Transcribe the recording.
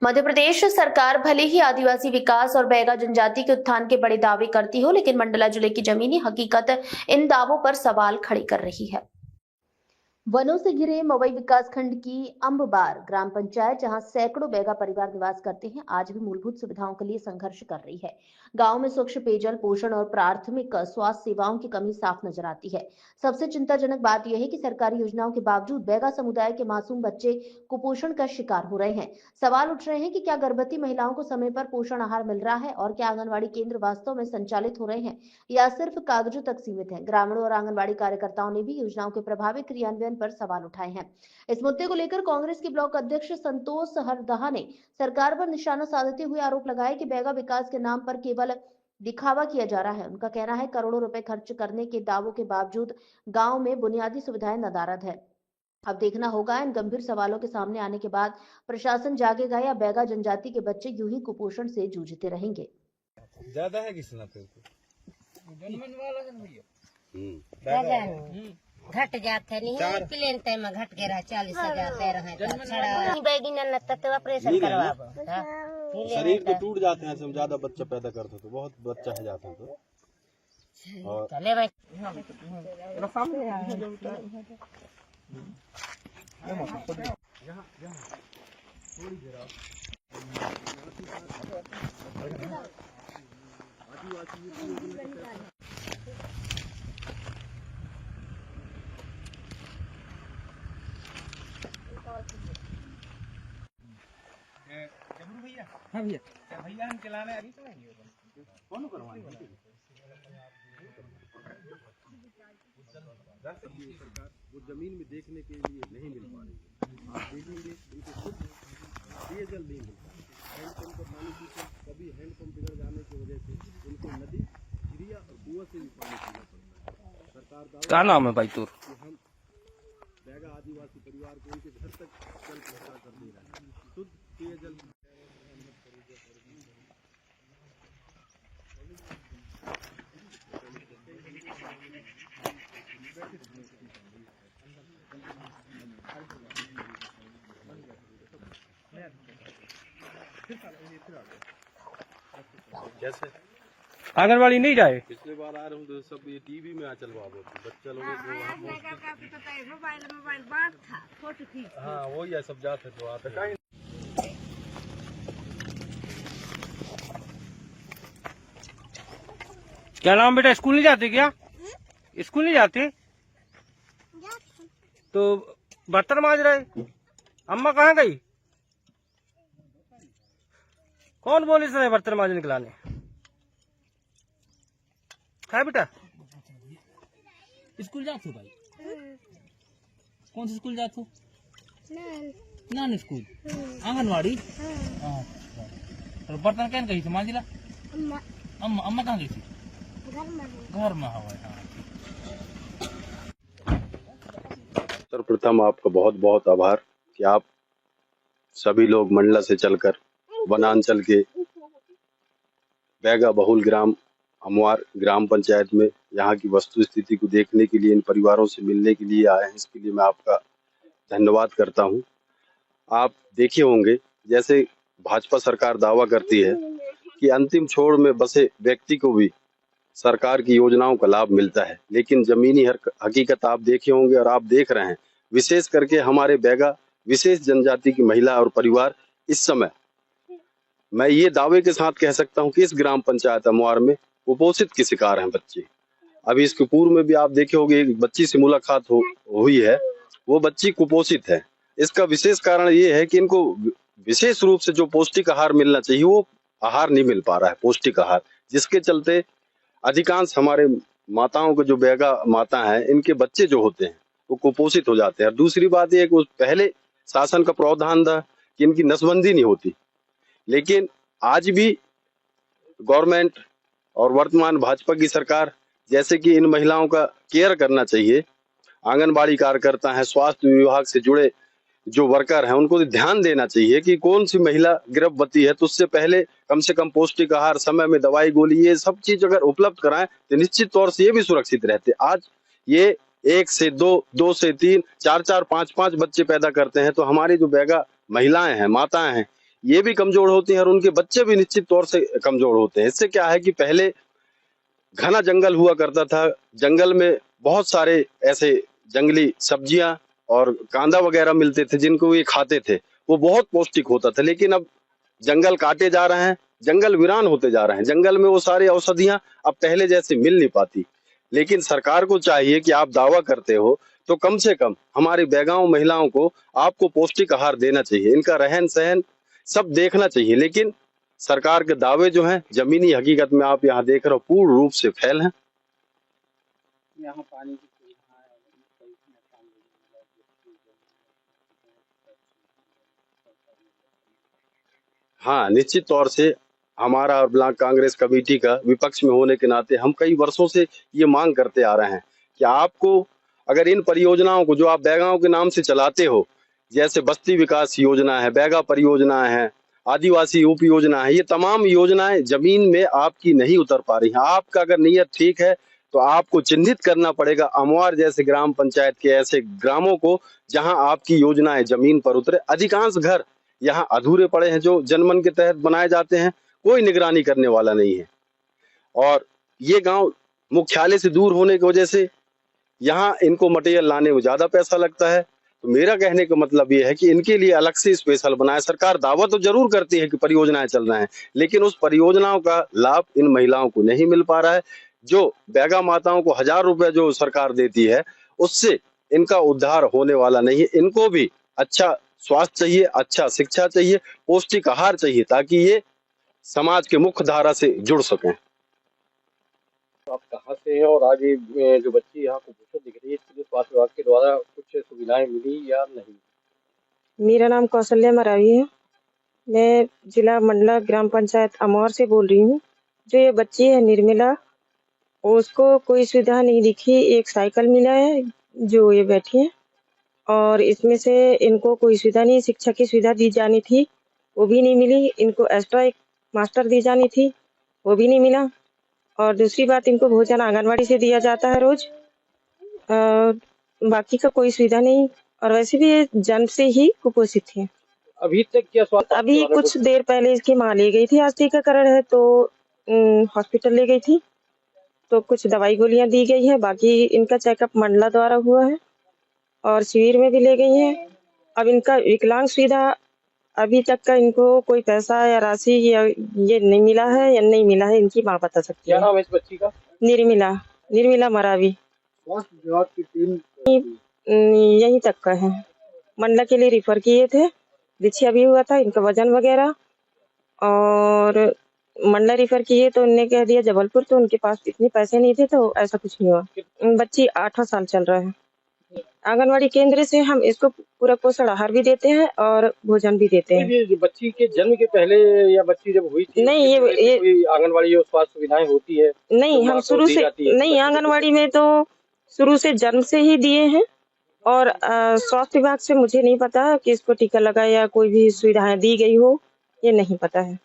मध्य प्रदेश सरकार भले ही आदिवासी विकास और बैगा जनजाति के उत्थान के बड़े दावे करती हो, लेकिन मंडला जिले की जमीनी हकीकत इन दावों पर सवाल खड़े कर रही है। वनों से घिरे मवई विकासखंड की अंबबार ग्राम पंचायत, जहां सैकड़ों बैगा परिवार निवास करते हैं, आज भी मूलभूत सुविधाओं के लिए संघर्ष कर रही है। गांव में स्वच्छ पेयजल, पोषण और प्राथमिक स्वास्थ्य सेवाओं की कमी साफ नजर आती है। सबसे चिंताजनक बात यह है कि सरकारी योजनाओं के बावजूद बैगा समुदाय के मासूम बच्चे कुपोषण का शिकार हो रहे हैं। सवाल उठ रहे हैं कि क्या गर्भवती महिलाओं को समय पर पोषण आहार मिल रहा है, और क्या आंगनबाड़ी केंद्र वास्तव में संचालित हो रहे हैं या सिर्फ कागजों तक सीमित है। ग्रामीणों और आंगनबाड़ी कार्यकर्ताओं ने भी योजनाओं के प्रभावी क्रियान्वयन पर सवाल उठाए हैं। इस मुद्दे को लेकर कांग्रेस के ब्लॉक अध्यक्ष संतोष हरदहा ने सरकार पर निशाना साधते हुए आरोप लगाया कि बैगा विकास के नाम पर केवल दिखावा किया जा रहा है। उनका कहना है, करोड़ों रुपए खर्च करने के दावों के बावजूद गांव में बुनियादी सुविधाएं नदारद है। अब देखना होगा इन गंभीर सवालों के सामने आने के बाद प्रशासन जागेगा या बैगा जनजाति के बच्चे यूं ही कुपोषण से जूझते रहेंगे। ज्यादा है किस पे घट जाते नहीं प्लेन टाइम में घट के रहा 40,000 दे रहे बैगी तो ऑपरेशन करवाबो शरीर तो टूट जाते हैं। हम ज्यादा बच्चा पैदा करते तो बहुत बच्चा है जाते हैं तो और चले भाई भैया हाँ भैया हम चलाने अभी तो नहीं कौन करवाएंगे सरकार वो जमीन में देखने के लिए नहीं मिल पा रही है। आप देखेंगे इनको खुद पेयजल नहीं मिल पा रहा। हैंडपंप का पानी पीते, कभी हैंडपंप बिगड़ जाने की वजह से उनको नदी गिरिया और कुआं से भी पानी पीना पड़ता है। सरकार क्या नाम है भाई तोर? हम बैगा आदिवासी परिवार को उनके घर तक जल पहुँचा कर दे रहे हैं, शुद्ध पेयजल। कैसे आंगनबाड़ी नहीं जाए? पिछले बार आ रहे हूँ तो सब ये टीवी में आचल बाबू बच्चा लोगों को मोबाइल बात था फोटो खींच। हाँ वही है, सब जाते तो आते कहीं। क्या नाम बेटा? स्कूल नहीं जाते क्या? स्कूल नहीं जाते तो बर्तन मांज रहे। अम्मा कहाँ गई? कौन बोली से बर्तन मांजने निकलाने? है बेटा स्कूल जाते हो भाई? कौन सा स्कूल जाते हो? नान स्कूल आंगनवाड़ी। और बर्तन क्या गई थी मांजिला? अम्मा अम्मा कहाँ गई थी? घर में हवा। सर्वप्रथम आपका बहुत बहुत आभार कि आप सभी लोग मंडला से चलकर वनांचल के बैगा बहुल ग्राम अमवार ग्राम पंचायत में यहाँ की वस्तु स्थिति को देखने के लिए, इन परिवारों से मिलने के लिए आए हैं। इसके लिए मैं आपका धन्यवाद करता हूँ। आप देखे होंगे जैसे भाजपा सरकार दावा करती है कि अंतिम छोर में बसे व्यक्ति को भी सरकार की योजनाओं का लाभ मिलता है, लेकिन जमीनी हकीकत आप देखे होंगे और आप देख रहे हैं। विशेष करके हमारे बैगा विशेष जनजाति की महिला और परिवार इस समय मैं ये दावे के साथ कह सकता हूं कि इस ग्राम पंचायत अमवार में कुपोषित के शिकार हैं बच्चे। अभी इसके पूर्व में भी आप देखे होंगे एक बच्ची से मुलाकात हुई है, वो बच्ची कुपोषित है। इसका विशेष कारण ये है कि इनको विशेष रूप से जो पौष्टिक आहार मिलना चाहिए वो आहार नहीं मिल पा रहा है, पौष्टिक आहार, जिसके चलते अधिकांश हमारे माताओं को जो बैगा माता हैं, इनके बच्चे जो होते हैं वो कुपोषित हो जाते हैं। दूसरी बात यह है कि पहले शासन का प्रावधान था कि इनकी नसबंदी नहीं होती, लेकिन आज भी गवर्नमेंट और वर्तमान भाजपा की सरकार जैसे कि इन महिलाओं का केयर करना चाहिए। आंगनबाड़ी कार्यकर्ता हैं, स्वास्थ्य विभाग से जुड़े जो वर्कर हैं, उनको ध्यान देना चाहिए कि कौन सी महिला गर्भवती है तो उससे पहले कम से कम पौष्टिक आहार, समय में दवाई गोली, ये सब चीज अगर उपलब्ध कराएं तो निश्चित तौर से ये भी सुरक्षित रहते। आज ये 1 से 2, 2 से 3, 4, 4, 5, 5 बच्चे पैदा करते हैं, तो हमारी जो बैगा महिलाएं हैं, माताएं हैं, ये भी कमजोर होती हैं और उनके बच्चे भी निश्चित तौर से कमजोर होते हैं। इससे क्या है कि पहले घना जंगल हुआ करता था, जंगल में बहुत सारे ऐसे जंगली सब्जियां और कांदा वगैरह मिलते थे जिनको ये खाते थे, वो बहुत पौष्टिक होता था। लेकिन अब जंगल काटे जा रहे हैं, जंगल वीरान होते जा रहे हैं, जंगल में वो सारी औषधियां अब पहले जैसे मिल नहीं पाती। लेकिन सरकार को चाहिए कि आप दावा करते हो तो कम से कम हमारी बेगांव महिलाओं को आपको पौष्टिक आहार देना चाहिए, इनका रहन सहन सब देखना चाहिए। लेकिन सरकार के दावे जो हैं जमीनी हकीकत में आप यहाँ देख रहे हो पूर्ण रूप से फेल हैं। यहाँ पानी की सुविधा है, हाँ, निश्चित तौर से हमारा और ब्लॉक कांग्रेस कमेटी का विपक्ष में होने के नाते हम कई वर्षों से ये मांग करते आ रहे हैं कि आपको अगर इन परियोजनाओं को जो आप बैगांव के नाम से चलाते हो, जैसे बस्ती विकास योजना है, बैगा परियोजना है, आदिवासी उप योजना है, ये तमाम योजनाएं जमीन में आपकी नहीं उतर पा रही हैं। आपका अगर नीयत ठीक है तो आपको चिन्हित करना पड़ेगा अमवार जैसे ग्राम पंचायत के ऐसे ग्रामों को जहां आपकी योजनाएं जमीन पर उतरे। अधिकांश घर यहाँ अधूरे पड़े हैं जो जनमन के तहत बनाए जाते हैं, कोई निगरानी करने वाला नहीं है। और ये गांव मुख्यालय से दूर होने की वजह से यहाँ इनको मटेरियल लाने में ज्यादा पैसा लगता है। तो मेरा कहने का मतलब ये है कि इनके लिए अलग से स्पेशल बनाए। सरकार दावा तो जरूर करती है कि परियोजनाएं चल रहे हैं, लेकिन उस परियोजनाओं का लाभ इन महिलाओं को नहीं मिल पा रहा है। जो बैगा माताओं को 1000 रुपए जो सरकार देती है उससे इनका उद्धार होने वाला नहीं है। इनको भी अच्छा स्वास्थ्य चाहिए, अच्छा शिक्षा चाहिए, पौष्टिक आहार चाहिए ताकि ये समाज के मुख्य धारा से जुड़ सकें। आप कहाँ से हैं और आगे जो बच्ची यहाँ कुपोषित दिख रही है इसके लिए स्वास्थ्य विभाग के द्वारा कुछ सुविधाएं मिली या नहीं? मेरा नाम कौशल्या मरावी है। मैं जिला मंडला ग्राम पंचायत अमौर से बोल रही हूँ। जो ये बच्ची है निर्मला, उसको कोई सुविधा नहीं दिखी। एक साइकिल मिला है जो ये बैठी है, और इसमें से इनको कोई सुविधा नहीं। शिक्षा की सुविधा दी जानी थी वो भी नहीं मिली। इनको एक्स्ट्रा एक मास्टर दी जानी थी वो भी नहीं मिला। और दूसरी बात, इनको भोजन आंगनवाड़ी से दिया जाता है रोज, बाकी का कोई सुविधा नहीं। और वैसे भी ये जन्म से ही कुपोषित है। अभी तक क्या स्वास्थ्य? अभी कुछ देर पहले इसकी माँ ले गई थी, आज टीकाकरण है तो हॉस्पिटल ले गई थी, तो कुछ दवाई गोलियां दी गई है। बाकी इनका चेकअप मंडला द्वारा हुआ है और शिविर में भी ले गई है। अब इनका विकलांग सुविधा अभी तक का इनको कोई पैसा या राशि या ये नहीं मिला है या नहीं मिला है, इनकी माँ बता सकती क्या है। नाम है इस बच्ची का? निर्मला मरावी। स्वास्थ्य विभाग की टीम यहीं तक का है। मंडला के लिए रिफर किए थे, बिछिया भी हुआ था इनका वजन वगैरह, और मंडला रिफर किए तो उन्होंने कह दिया जबलपुर, तो उनके पास इतने पैसे नहीं थे तो ऐसा कुछ नहीं हुआ। बच्ची 8 साल चल रहा है। आंगनवाड़ी केंद्र से हम इसको पूरा पोषण आहार भी देते हैं और भोजन भी देते हैं। ये बच्ची के जन्म के पहले या बच्ची जब हुई थी नहीं, ये कोई आंगनवाड़ी और स्वास्थ्य सुविधाएं होती है? नहीं, हम शुरू से नहीं, आंगनवाड़ी में तो शुरू से जन्म से ही दिए हैं। और स्वास्थ्य विभाग से मुझे नहीं पता कि इसको टीका लगा या कोई भी सुविधाएं दी गई हो, ये नहीं पता है।